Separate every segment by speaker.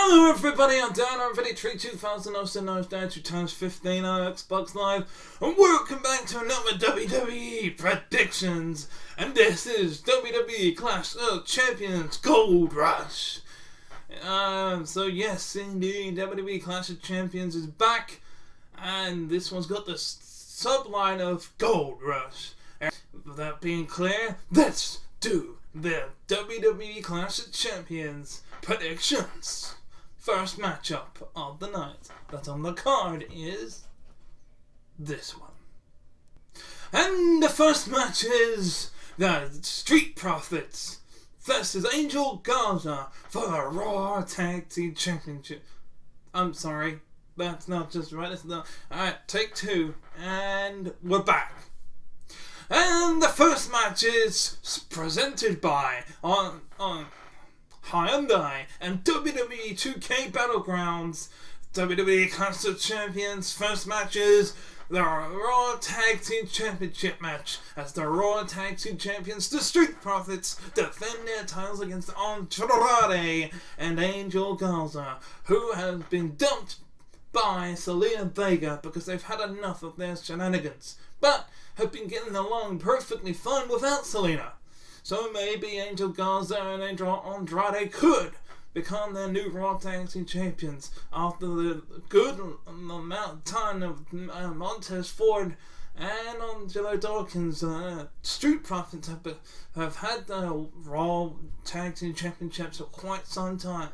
Speaker 1: Hello everybody, I'm Danrvdtree2000, also known as Danrvdtree2000 on Xbox Live, and welcome back to another WWE predictions, and this is WWE Clash of Champions Gold Rush. So yes, indeed, WWE Clash of Champions is back, and this one's got the subline of Gold Rush. And with that being clear, let's do the WWE Clash of Champions predictions. First matchup of the night that's on the card is this one. And the first match is the Street Profits versus Angel Garza for the Raw Tag Team Championship. I'm sorry, that's not just right. It's not. Alright, take two, and we're back. And the first match is presented by Hyundai and WWE 2K Battlegrounds. WWE Clash of Champions first match is the Raw Tag Team Championship match as the Raw Tag Team Champions, the Street Profits, defend their titles against Andrade and Angel Garza, who has been dumped by Zelina Vega because they've had enough of their shenanigans, but have been getting along perfectly fine without Zelina. So maybe Angel Garza and Andrade could become their new Raw Tag Team Champions after the good amount of time of Montez Ford and Angelo Dawkins. Street Profits have had the Raw Tag Team Championships for quite some time.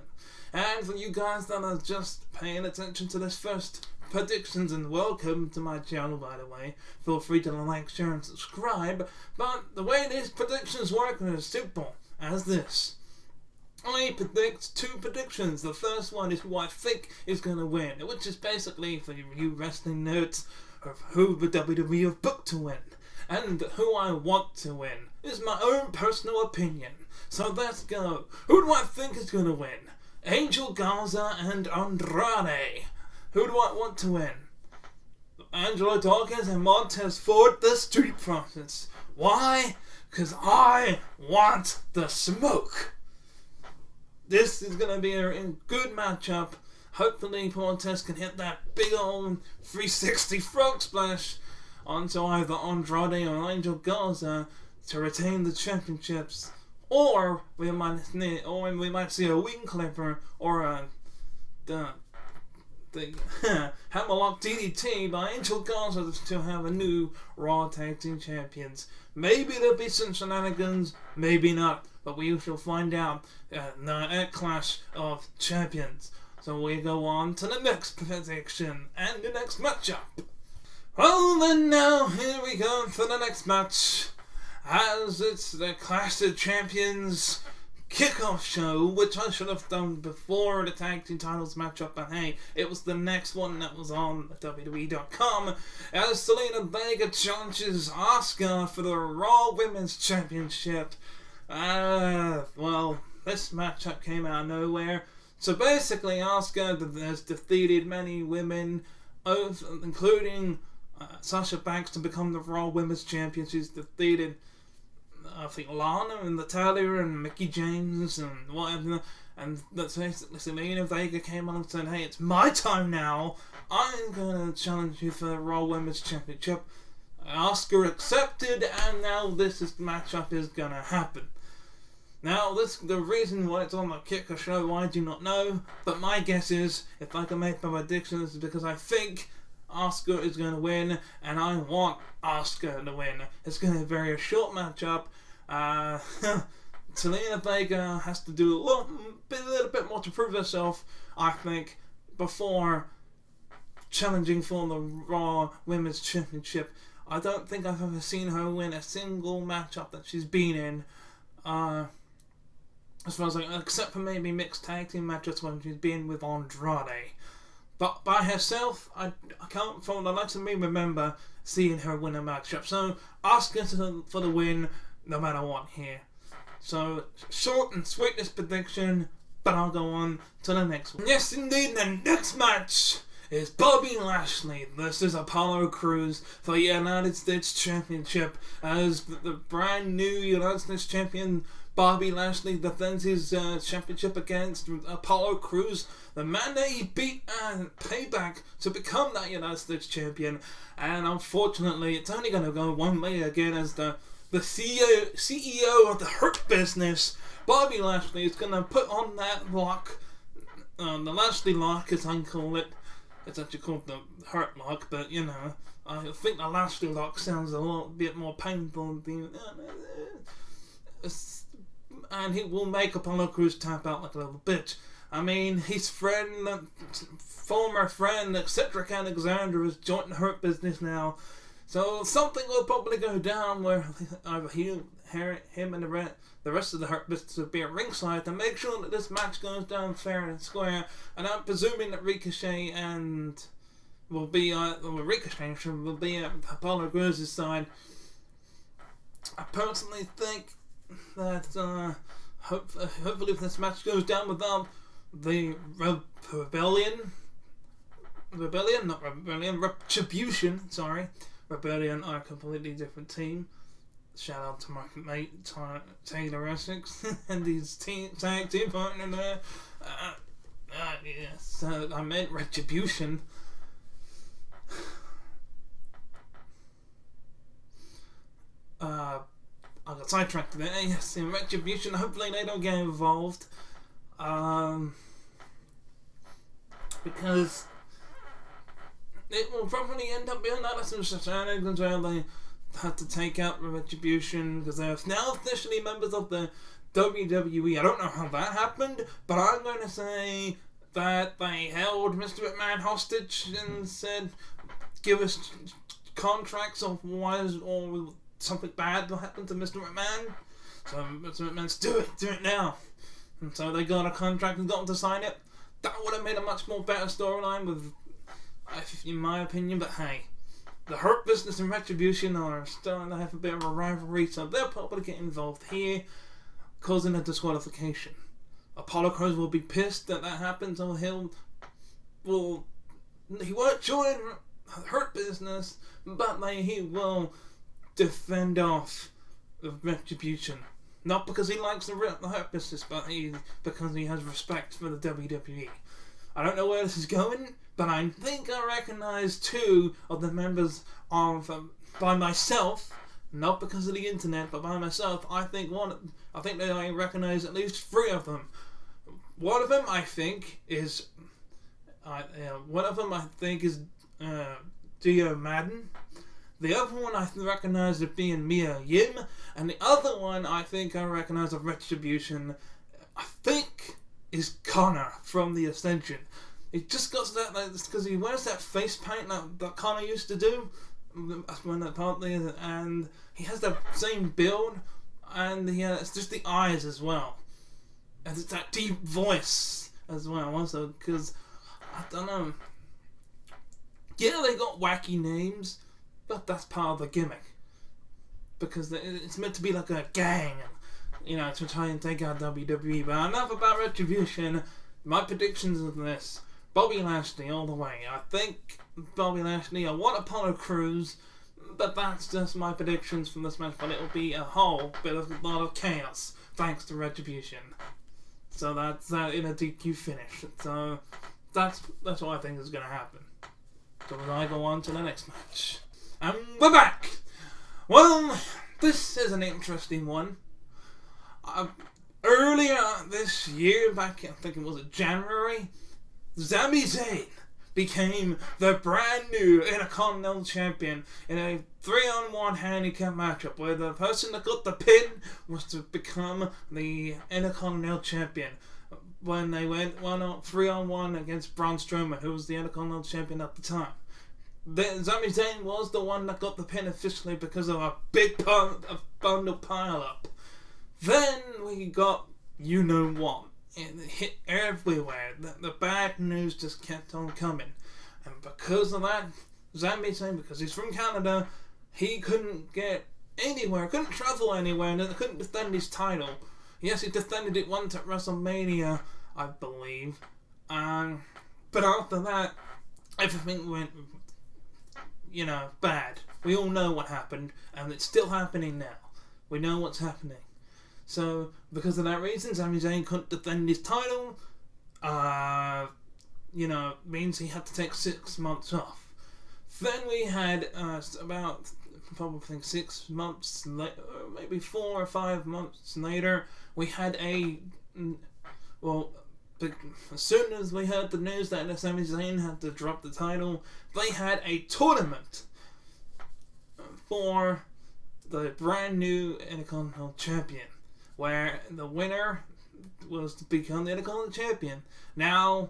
Speaker 1: And for you guys that are just paying attention to this first predictions, and welcome to my channel, by the way, feel free to like, share and subscribe. But the way these predictions work is simple as this. I predict two predictions. The first one is who I think is going to win, which is basically for you wrestling nerds of who the WWE have booked to win, and who I want to win is my own personal opinion. So let's go. Who do I think is going to win? Angel Garza and Andrade. Who do I want to win? Angelo Dawkins and Montez Ford, the Street Profits. Why? Because I want the smoke. This is going to be a good matchup. Hopefully Montez can hit that big old 360 frog splash onto either Andrade or Angel Garza to retain the championships. Or we might see a wing clipper or the Hammerlock DDT by Angel Garza to have a new Raw Tag Team Champions. Maybe there'll be some shenanigans, maybe not, but we shall find out at Clash of Champions. So we go on to the next prediction and the next matchup. Well then, now here we go for the next match, as it's the Clash of Champions kickoff show, which I should have done before the tag team titles matchup, but hey, it was the next one that was on WWE.com, as Zelina Vega challenges Asuka for the Raw Women's Championship. Well, this matchup came out of nowhere. So basically, Asuka has defeated many women, including Sasha Banks, to become the Raw Women's Champion. She's defeated I think Lana and Natalia and Mickey James and whatever, and that's basically Zelina Vega came on and said, hey, it's my time now, I'm going to challenge you for the Raw Women's Championship. Asuka accepted, and now this matchup is going to happen. Now, the reason why it's on the Kicker show, I do not know, but my guess is, if I can make my predictions, is because I think Asuka is going to win, and I want Asuka to win. It's going to be a very short matchup. Zelina Vega has to do a little bit more to prove herself, I think, before challenging for the Raw Women's Championship. I don't think I've ever seen her win a single matchup that she's been in, as far as except for maybe mixed tag team matches when she's been with Andrade. But by herself, I can't, for the likes of me, remember seeing her win a matchup. So, Asuka for the win, no matter what here. So, short and sweet this prediction, but I'll go on to the next one. Yes, indeed, the next match is Bobby Lashley versus Apollo Crews for the United States Championship, as the brand new United States Champion Bobby Lashley defends his championship against Apollo Crews, the man that he beat and Payback to become that United States champion. And unfortunately, it's only going to go one way again, as the CEO of the Hurt Business, Bobby Lashley, is going to put on that lock. The Lashley lock, as I call it. It's actually called the Hurt lock, but you know, I think the Lashley lock sounds a little bit more painful. And he will make Apollo Crews tap out like a little bitch. I mean, his friend, former friend, Cedric Alexander, has joined the Hurt Business now. So something will probably go down where either him and the rest of the Hurt Business will be at ringside to make sure that this match goes down fair and square. And I'm presuming that Ricochet will be at Apollo Crews' side. I personally think that hopefully if this match goes down without the Retribution, Rebellion are a completely different team. Shout out to my mate Taylor Essex and his tag team partner there. Yes, I meant Retribution. I got sidetracked there. Yes, in Retribution, hopefully they don't get involved. Because it will probably end up being that some shenanigans where they have to take out Retribution because they're now officially members of the WWE. I don't know how that happened, but I'm going to say that they held Mr. McMahon hostage and said, give us contracts of or something bad will happen to Mr. McMahon. So Mr. McMahon's do it now. And so they got a contract and got him to sign it. That would have made a much more better storyline, in my opinion. But hey, the Hurt Business and Retribution are starting to have a bit of a rivalry, so they'll probably get involved here, causing a disqualification. Apollo Crews will be pissed that happens, or he won't join the Hurt Business, but he will defend off the Retribution. Not because he likes the Hurt Business, but because he has respect for the WWE. I don't know where this is going, but I think I recognise two of the members by myself, not because of the internet, but by myself. I think that I recognise at least three of them. One of them I think is Dio Madden. The other one I recognise as being Mia Yim, and the other one I think I recognise as Retribution, I think, is Connor from the Ascension. He just got that, because he wears that face paint that Connor used to do, and he has that same build, and it's just the eyes as well, and it's that deep voice as well. Also, because I don't know. Yeah, they got wacky names. But that's part of the gimmick, because it's meant to be like a gang, to try and take out WWE. But enough about Retribution. My predictions of this: Bobby Lashley all the way. I think Bobby Lashley. I want Apollo Crews, but that's just my predictions from this match. But it'll be a whole bit of a lot of chaos thanks to Retribution. So that's that in a DQ finish. So that's what I think is going to happen. So as I go on to the next match. And we're back! Well, this is an interesting one. Earlier this year, back I think it was January, Sami Zayn became the brand new Intercontinental Champion in a 3-on-1 handicap matchup where the person that got the pin was to become the Intercontinental Champion. When they went 3-on-1 against Braun Strowman, who was the Intercontinental Champion at the time. Sami Zayn was the one that got the pin officially because of a big bundle pile-up. Then we got you-know-what. It hit everywhere. The bad news just kept on coming. And because of that, Sami Zayn, because he's from Canada, he couldn't get anywhere, couldn't travel anywhere, and couldn't defend his title. Yes, he defended it once at WrestleMania, I believe. But after that, everything went bad. We all know what happened, and it's still happening now. We know what's happening. So, because of that reason, Sami Zayn couldn't defend his title. Means he had to take 6 months off. Then we had about, probably 6 months later, maybe 4 or 5 months later, we had as soon as we heard the news that Sami Zayn had to drop the title, they had a tournament for the brand new Intercontinental Champion, where the winner was to become the Intercontinental Champion. Now,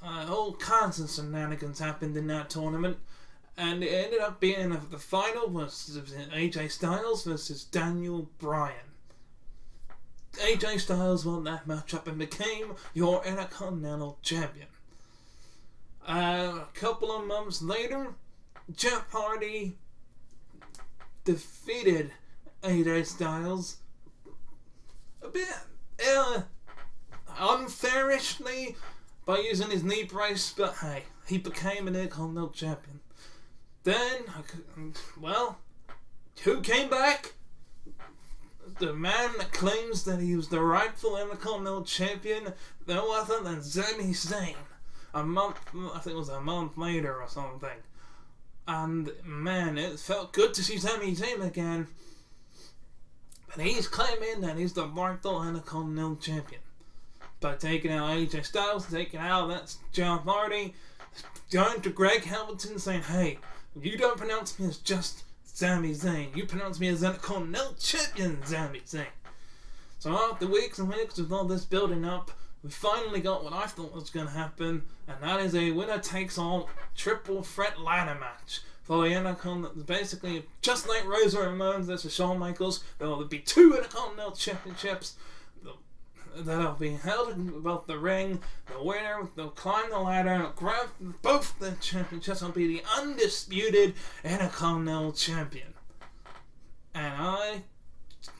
Speaker 1: all kinds of shenanigans happened in that tournament, and it ended up being the final was AJ Styles versus Daniel Bryan. AJ Styles won that matchup and became your Intercontinental Champion. A couple of months later, Jeff Hardy defeated AJ Styles a bit unfairishly by using his knee brace, but hey, he became an Intercontinental Champion. Then, who came back? The man that claims that he was the rightful Intercontinental Champion, no other than Sami Zayn. I think it was a month later or something. And man, it felt good to see Sami Zayn again. But he's claiming that he's the rightful Intercontinental Champion. By taking out AJ Styles, taking out that's Jeff Hardy, going to Greg Hamilton saying, hey, you don't pronounce me as just Sami Zayn, you pronounce me as Intercontinental Champion Sami Zayn. So after weeks and weeks of all this building up, we finally got what I thought was going to happen, and that is a winner-takes-all triple threat ladder match for the Intercontinental. Basically, just like Rosa Ramones versus Shawn Michaels, there will be 2 Intercontinental Championships that'll be held above the ring. The winner will climb the ladder, grab both the championships, and be the undisputed Intercontinental Champion. And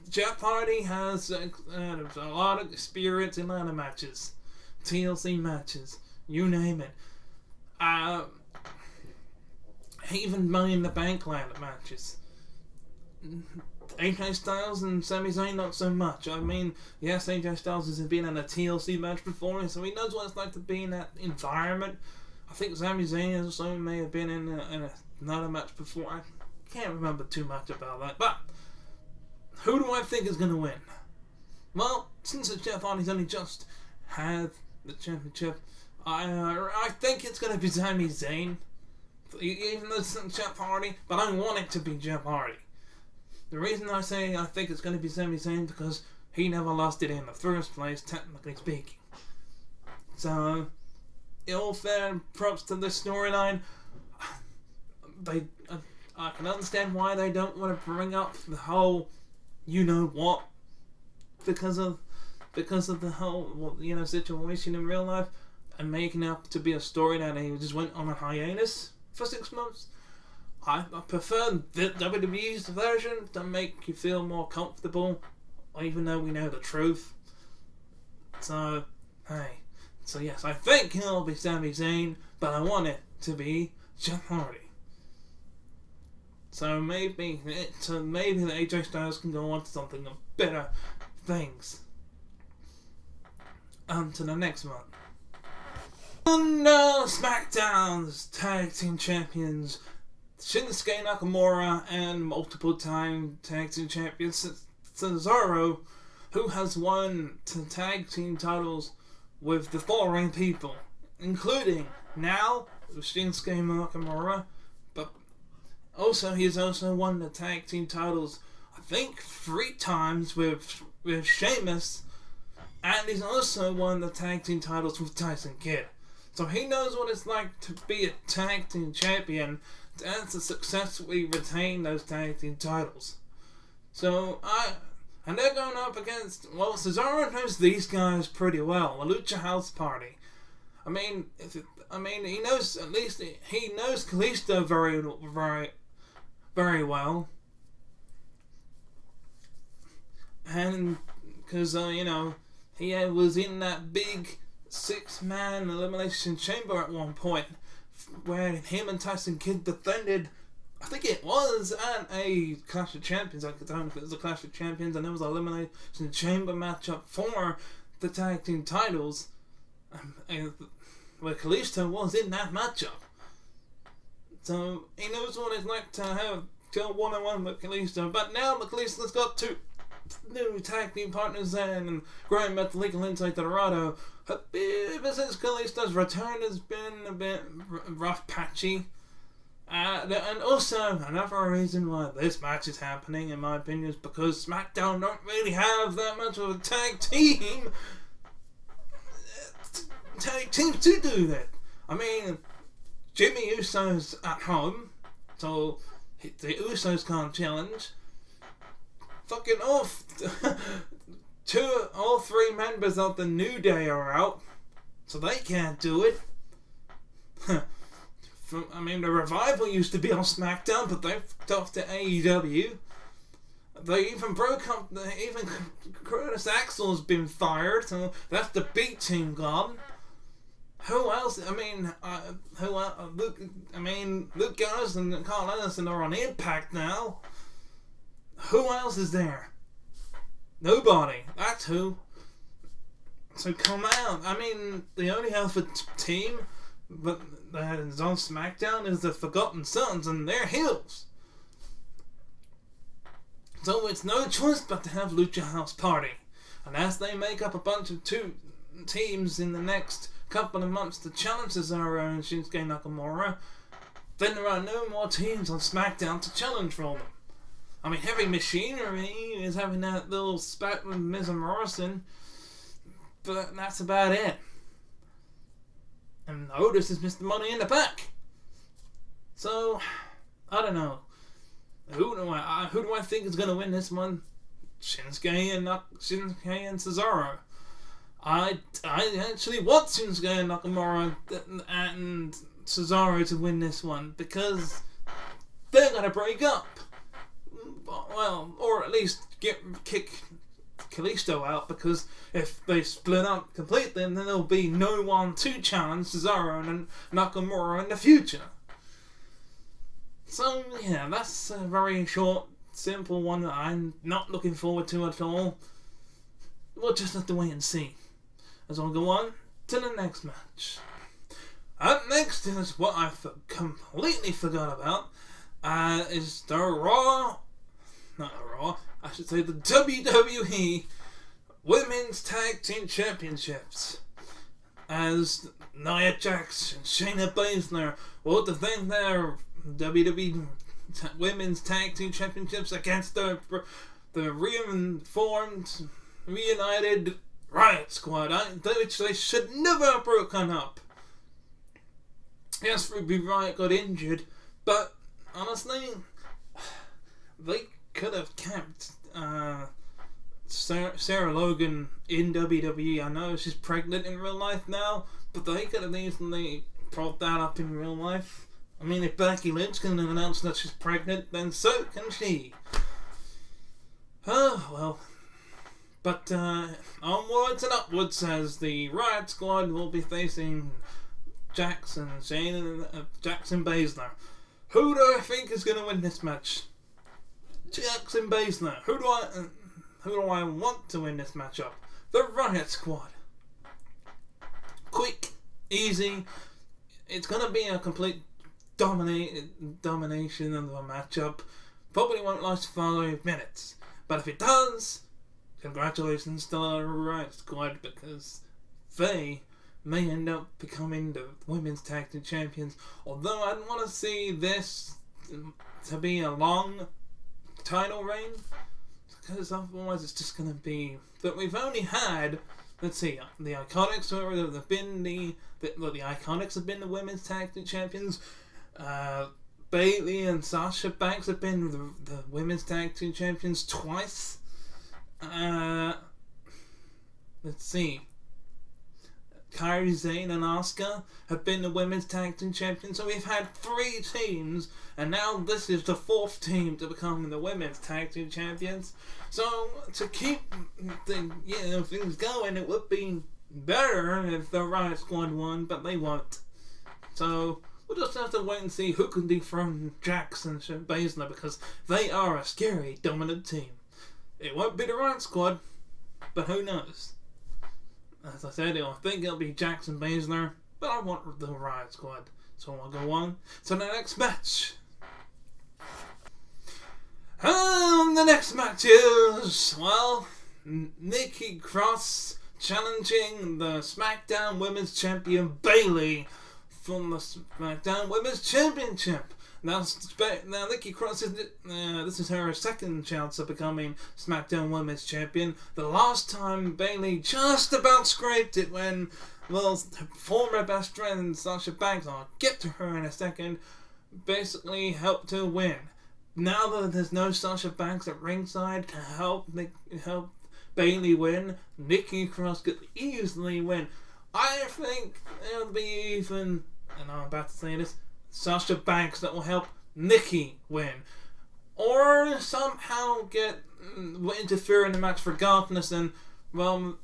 Speaker 1: Jeff Hardy has a lot of experience in ladder matches, TLC matches, you name it. Even Money in the Bank ladder matches. AJ Styles and Sami Zayn not so much. I mean, yes, AJ Styles has been in a TLC match before, so he knows what it's like to be in that environment. I think Sami Zayn also may have been in another match before. I can't remember too much about that. But who do I think is going to win? Well, since Jeff Hardy's only just had the championship, I think it's going to be Sami Zayn. Even though it's Jeff Hardy, but I want it to be Jeff Hardy. The reason I say I think it's going to be Sami Zayn because he never lost it in the first place, technically speaking. So, all fair props to this storyline. I can understand why they don't want to bring up the whole, you know what, because of the whole situation in real life, and making up to be a story that he just went on a hiatus for 6 months. I prefer the WWE's version to make you feel more comfortable, even though we know the truth. So, yes, I think it'll be Sami Zayn, but I want it to be Jeff Hardy. So maybe the AJ Styles can go on to something of better things. On to the next one. On SmackDown's Tag Team Champions, Shinsuke Nakamura and multiple-time Tag Team Champion Cesaro, who has won the Tag Team titles with the following people, including now Shinsuke Nakamura, but also he's also won the Tag Team titles, I think, 3 times with Sheamus, and he's also won the Tag Team titles with Tyson Kidd. So he knows what it's like to be a Tag Team Champion and to successfully retain those Tag Team titles. And they're going up against, Cesaro knows these guys pretty well, the Lucha House Party. He knows Kalisto very, very, very well. And because he was in that big 6-man elimination chamber at one point, where him and Tyson Kidd defended I think it was at a Clash of Champions. I don't know if it was a Clash of Champions, and it was an Elimination Chamber matchup for the tag team titles, where Kalisto was in that matchup. So he knows what it's like to have go one-on-one with Kalisto. But now Kalisto's got two new tag team partners and Graham Metalical inside Dorado. Ever since Kalisto's return has been a bit rough patchy. And also, another reason why this match is happening, in my opinion, is because SmackDown don't really have that much of a tag teams to do that. I mean, Jimmy Uso's at home, so the Usos can't challenge. Fucking off. All three members of the New Day are out, so they can't do it. I mean, the Revival used to be on SmackDown, but they've off to AEW. They even broke up. Even Curtis Axel's been fired, so that's the B team gone. Who else? I mean, Luke Gallows and Carl Anderson are on Impact now. Who else is there? Nobody. That's who. So come out. I mean, the only alpha team that is on SmackDown is the Forgotten Sons, and they're heels. So it's no choice but to have Lucha House Party. And as they make up a bunch of two teams in the next couple of months to challenge Cesaro and Shinsuke Nakamura, then there are no more teams on SmackDown to challenge for them. I mean, Heavy Machinery is having that little spat with Miz and Morrison, but that's about it. And Otis is Mr. Money in the Bank. So, I don't know. Who do I think is going to win this one? Shinsuke and Cesaro. I actually want Shinsuke and Nakamura and Cesaro to win this one, because they're going to break up. Well, or at least kick Kalisto out, because if they split up completely, then there'll be no one to challenge Cesaro and Nakamura in the future. So yeah, that's a very short, simple one that I'm not looking forward to at all. We'll just have to wait and see. As I'll go on to the next match. Up next is what I completely forgot about. Is the the WWE Women's Tag Team Championships, as Nia Jax and Shayna Baszler will defend their WWE Women's Tag Team Championships against the reunited Riott Squad, which they should never have broken up. Yes, Ruby Riott got injured, but honestly, they could have kept Sarah Logan in WWE. I know she's pregnant in real life now, but they could have easily propped that up in real life. I mean, if Becky Lynch can announce that she's pregnant, then so can she. Oh, well. But onwards and upwards, as the Riott Squad will be facing Jackson, Zayn, and Jackson Baszler. Who do I think is going to win this match? Jackson Baszler. Who do I want to win this matchup? The Riott Squad. Quick, easy. It's going to be a complete domination of the matchup. Probably won't last 5 minutes. But if it does, congratulations to the Riott Squad, because they may end up becoming the Women's Tag Team Champions. Although I don't want to see this to be a long title reign, because otherwise it's just going to be that we've only had, let's see, the Iconics have been the Iconics have been the Women's Tag Team Champions. Bayley and Sasha Banks have been the Women's Tag Team Champions twice. Let's see. Kairi Sane and Asuka have been the Women's Tag Team Champions. So we've had 3 teams, and now this is the 4th team to become the Women's Tag Team Champions. So to keep things going, it would be better if the Riott Squad won, but they won't. So we'll just have to wait and see who can dethrone Jax and Baszler, because they are a scary, dominant team. It won't be the Riott Squad, but who knows? As I said, I think it'll be Jax and Baszler, but I want the Riott Squad. So I'll go on to the next match. The next match is, well, Nikki Cross challenging the SmackDown Women's Champion Bayley from the SmackDown Women's Championship. Now Nikki Cross this is her second chance of becoming SmackDown Women's Champion. The last time Bayley just about scraped it when, well, her former best friend Sasha Banks, I'll get to her in a second, basically helped her win. Now that there's no Sasha Banks at ringside to help Bayley win, Nikki Cross could easily win. I think it'll be even, and I'm about to say this, Sasha Banks that will help Nikki win. Or somehow interfere in the match regardless and, well,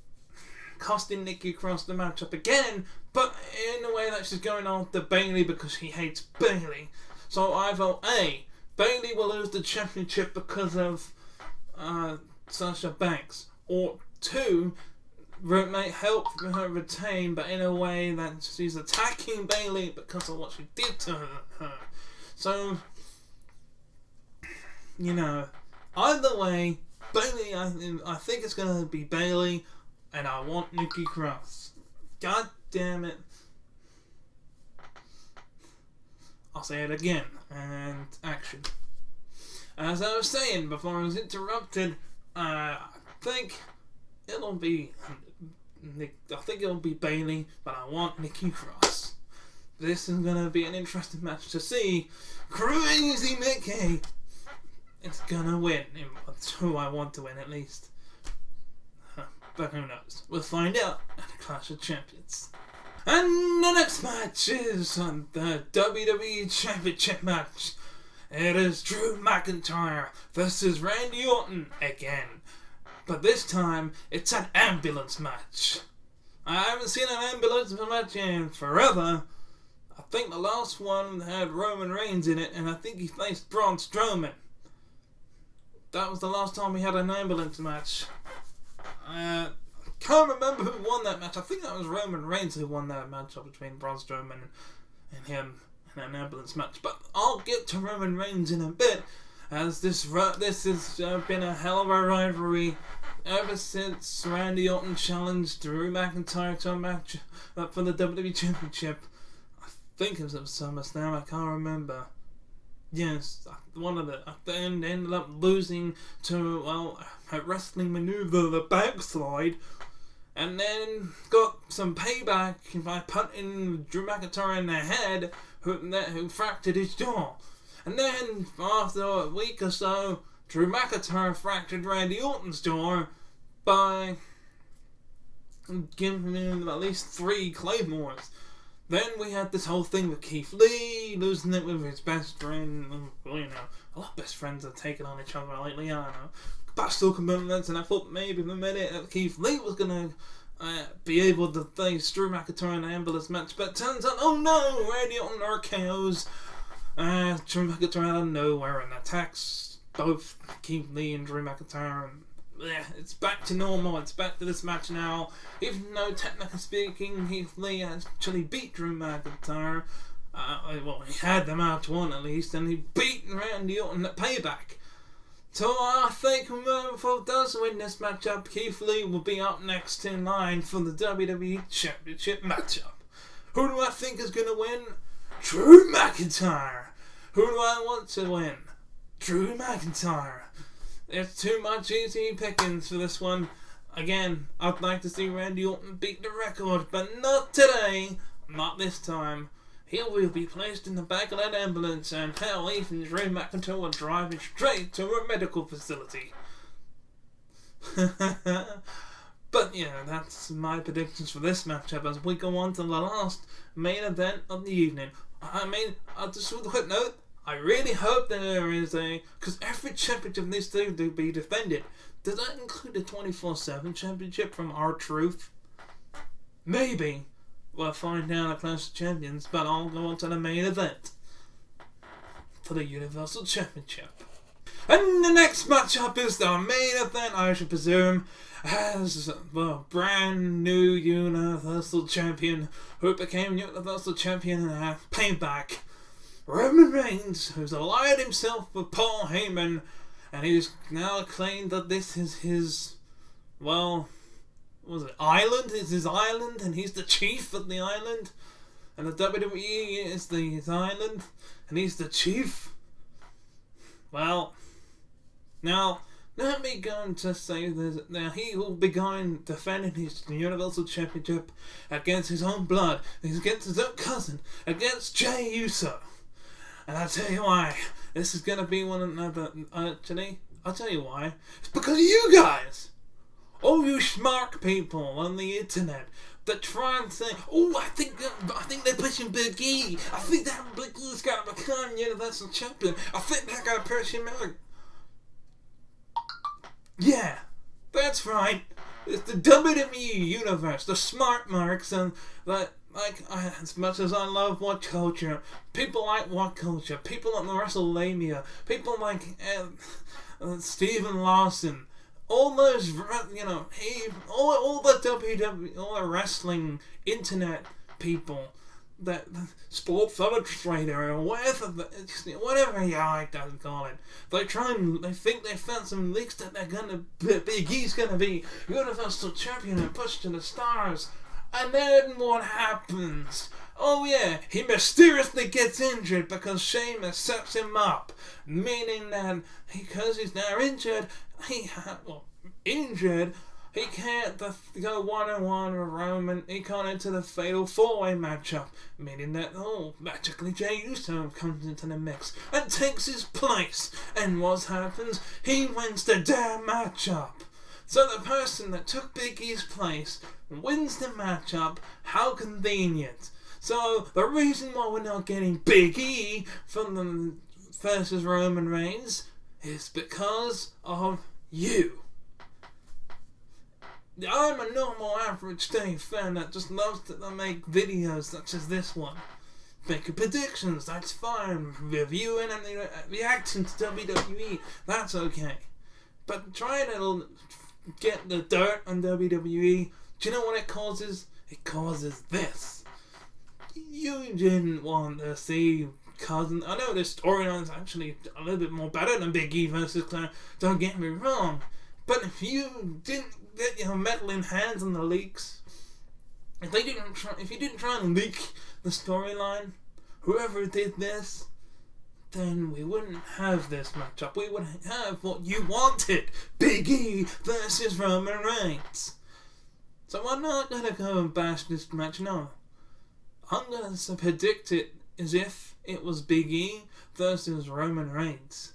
Speaker 1: costing Nikki Cross the matchup again, but in a way that she's going after Bayley because he hates Bayley. So either A, Bayley will lose the championship because of Sasha Banks, or 2, may help her retain, but in a way that she's attacking Bayley because of what she did to her. So, you know, either way, Bayley, I think it's going to be Bayley, and I want Nikki Cross. God damn it. I'll say it again, and action. As I was saying before I was interrupted, I think it'll be Bayley, but I want Nikki Cross. This is gonna be an interesting match to see. Crazy Nikki! It's gonna win. It's who I want to win, at least. But who knows? We'll find out at the Clash of Champions. And the next match is the WWE Championship match. It is Drew McIntyre versus Randy Orton again. But this time, it's an ambulance match. I haven't seen an ambulance match in forever. I think the last one had Roman Reigns in it, and I think he faced Braun Strowman. That was the last time we had an ambulance match. Can't remember who won that match. I think that was Roman Reigns who won that matchup between Braun Strowman and him in an ambulance match. But I'll get to Roman Reigns in a bit, as this has been a hell of a rivalry ever since Randy Orton challenged Drew McIntyre to a match for the WWE Championship. I think it was at SummerSlam, I can't remember. Yes, one of the then ended up losing to, well, a wrestling maneuver, the backslide, and then got some payback by punting Drew McIntyre in the head, who fractured his jaw. And then, after a week or so, Drew McIntyre fractured Randy Orton's jaw by giving him at least 3 claymores. Then we had this whole thing with Keith Lee losing it with his best friend. Well, you know, a lot of best friends are taking on each other lately, I don't know. Backstory commitments, and I thought maybe in a minute that Keith Lee was going to be able to face Drew McIntyre in an ambulance match, but it turns out, oh no, Randy Orton RKO's Drew McIntyre out of nowhere and attacks both Keith Lee and Drew McIntyre, and it's back to normal. It's back to this match now, even though technically speaking Keith Lee actually beat Drew McIntyre. Well, he had the match won at least, and he beat Randy Orton at Payback. So I think whoever does win this matchup, Keith Lee will be up next in line for the WWE Championship matchup. Who do I think is going to win? Drew McIntyre. Who do I want to win? Drew McIntyre. There's too much easy pickings for this one. Again, I'd like to see Randy Orton beat the record, but not today. Not this time. He will be placed in the back of that ambulance, and hell, even Drew McIntyre will drive him straight to a medical facility. But yeah, that's my predictions for this matchup as we go on to the last main event of the evening. I mean, just with a quick note, I really hope that there is because every championship needs to be defended. Does that include the 24/7 championship from R-Truth? Maybe. we'll find out the Clash of Champions, but I'll go on to the main event for the Universal Championship. And the next matchup is the main event, I should presume, as the brand new Universal Champion who became Universal Champion in Payback, Roman Reigns, who's allied himself with Paul Heyman, and he's now claimed that this is his, well, what was it, island? It's his island, and he's the chief of the island, and the WWE is his island, and he's the chief. Well, now, let me go and just say this. Now, he will be going defending his Universal Championship against his own blood, against his own cousin, against Jey Uso. And I'll tell you why. This is going to be one another. Actually, I'll tell you why. It's because of you guys. All you smart people on the internet that try and say, oh, I think they're pushing Big E. I think that Big E's going to become Universal Champion. I think they're going to push him out. Yeah, that's right. It's the WWE universe, the smart marks, and as much as I love what culture, people like what culture, people like the WrestleMania, people like Steven Lawson, all those, all the WWE, all the wrestling internet people, that Sports Illustrator or whatever you like to call it, they think they found some leaks that Big E's gonna be Universal Champion and pushed to the stars, and then what happens? Oh yeah, he mysteriously gets injured because Shayna sets him up, meaning that because he's now injured, he can't go one-on-one with Roman. He can't enter the Fatal 4-Way matchup, meaning that, magically Jey Uso comes into the mix and takes his place. And what happens? He wins the damn matchup. So the person that took Big E's place wins the matchup. How convenient. So the reason why we're not getting Big E from the versus Roman Reigns is because of you. I'm a normal average day fan that just loves to make videos such as this one. Making predictions, that's fine. Reviewing and reacting to WWE, that's okay. But trying to get the dirt on WWE, do you know what it causes? It causes this. You didn't want to see cousin. I know this storyline is actually a little bit more better than Big E versus Claire, don't get me wrong. But if you didn't get your meddling hands on the leaks, if you didn't try and leak the storyline, whoever did this, then we wouldn't have this matchup. We would have what you wanted: Big E versus Roman Reigns. So I'm not gonna go and bash this match. No, I'm gonna predict it as if it was Big E versus Roman Reigns.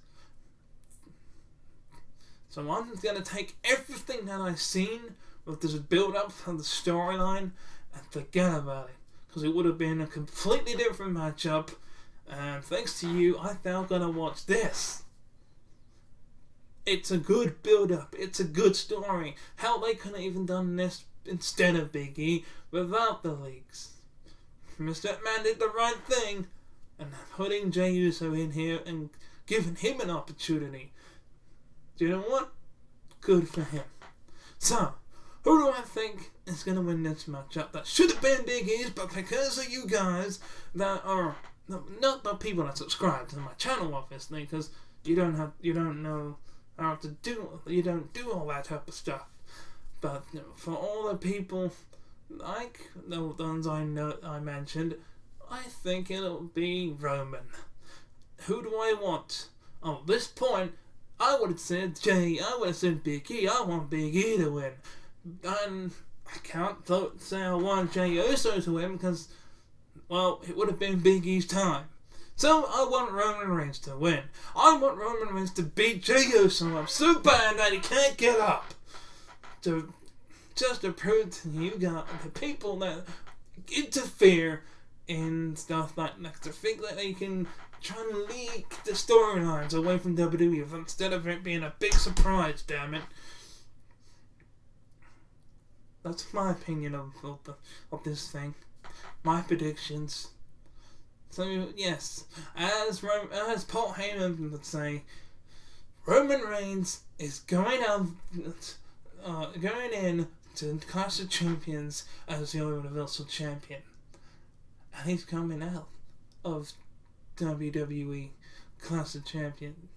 Speaker 1: So I'm going to take everything that I've seen with this build-up of the storyline and forget about it. Because it would have been a completely different matchup. And thanks to you, I'm now going to watch this. It's a good build-up. It's a good story. Hell, they could have even done this instead of Big E without the leaks. Mr. McMahon did the right thing. And putting Jey Uso in here and giving him an opportunity. Do you know what? Good for him. So, who do I think is going to win this matchup? That should have been Big E's, but because of you guys that are not the people that subscribe to my channel, obviously, because you don't know how to do, you don't do all that type of stuff. But for all the people like the ones I mentioned, I think it'll be Roman. Who do I want? Oh, at this point, I would have said Jey, I would have said Big E. I want Big E to win. And I can't say I want Jey Uso to win because, well, it would have been Big E's time. So I want Roman Reigns to win. I want Roman Reigns to beat Jey Uso up so bad that he can't get up. Just to prove to you guys, the people that interfere in stuff like that, to think that they can try and leak the storylines away from WWE instead of it being a big surprise, damn it. That's my opinion of this thing. my predictions. So yes, as Paul Heyman would say, Roman Reigns is going in to Clash of Champions as the Universal Champion, and he's coming out of WWE Clash of Champions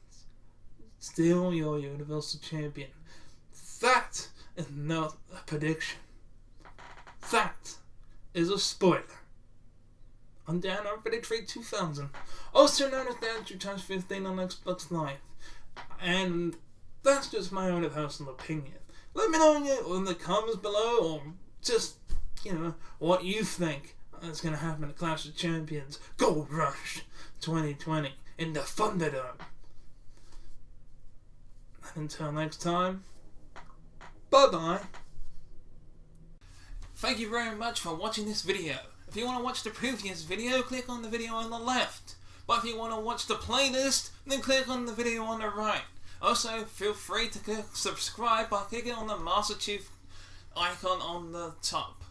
Speaker 1: still your Universal Champion. That is not a prediction. That is a spoiler. On Danrvdtree2000, also known as Danrvdtree2000 on Xbox Live. And that's just my own personal opinion. Let me know in the comments below, or just, what you think is going to happen at Clash of Champions Gold Rush 2020 in the Thunderdome. Until next time, bye-bye. Thank you very much for watching this video. If you want to watch the previous video, click on the video on the left. But if you want to watch the playlist, then click on the video on the right. Also, feel free to click subscribe by clicking on the Master Chief icon on the top.